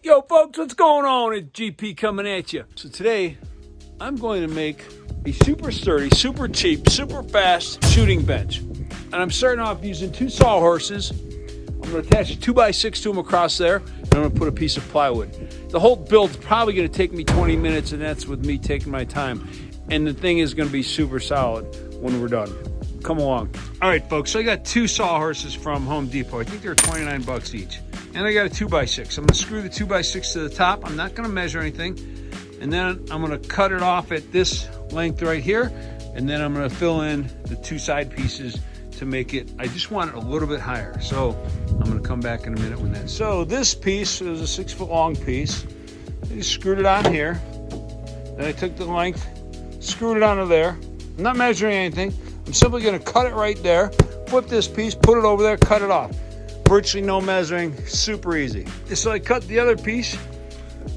Yo, folks, what's going on? It's GP coming at you. So today, I'm going to make a super sturdy, super cheap, super fast shooting bench. And I'm starting off using two sawhorses. I'm going to attach a 2x6 to them across there, and I'm going to put a piece of plywood. The whole build's probably going to take me 20 minutes, and that's with me taking my time. And the thing is going to be super solid when we're done. Come along. All right, folks, so I got two sawhorses from Home Depot. I think they're 29 bucks each. And I got a 2x6. I'm gonna screw the 2x6 to the top. I'm not gonna measure anything. And then I'm gonna cut it off at this length right here. And then I'm gonna fill in the two side pieces to make it, I just want it a little bit higher. So I'm gonna come back in a minute with that. So this piece is a 6 foot long piece. I just screwed it on here. Then I took the length, screwed it onto there. I'm not measuring anything. I'm simply gonna cut it right there, flip this piece, put it over there, cut it off. Virtually no measuring, super easy. So I cut the other piece,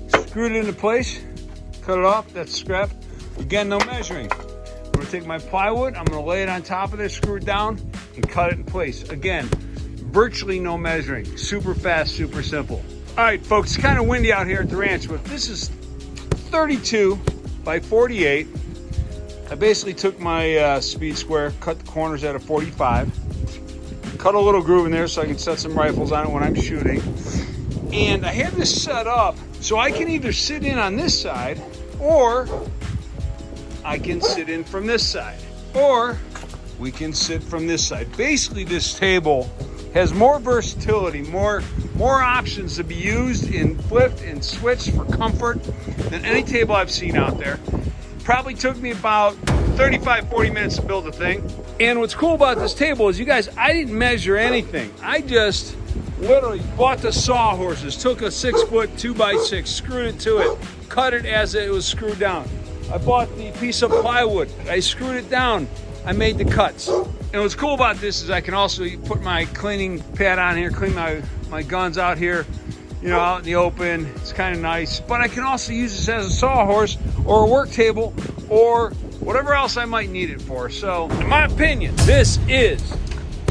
screwed it into place, cut it off, that's scrap. Again, no measuring. I'm gonna take my plywood, I'm gonna lay it on top of this, screw it down, and cut it in place. Again, virtually no measuring, super fast, super simple. All right, folks, it's kind of windy out here at the ranch, but this is 32 by 48. I basically took my speed square, cut the corners at a 45, cut a little groove in there so I can set some rifles on it when I'm shooting. And I have this set up so I can either sit in on this side, or I can sit in from this side, or we can sit from this side. Basically, this table has more versatility, more options to be used and flipped and switched for comfort than any table I've seen out there. Probably took me about 35-40 minutes to build the thing. And what's cool about this table is, you guys, I didn't measure anything. I just literally bought the sawhorses, took a 6 foot 2x6, screwed it to it, cut it as it was screwed down. I bought the piece of plywood, I screwed it down, I made the cuts. And what's cool about this is I can also put my cleaning pad on here, clean my guns out here, you know, out in the open. It's kind of nice. But I can also use this as a sawhorse or a work table or whatever else I might need it for. So, in my opinion, this is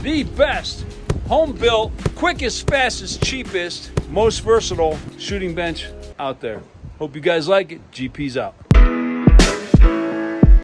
the best home-built, quickest, fastest, cheapest, most versatile shooting bench out there. Hope you guys like it. GP's out.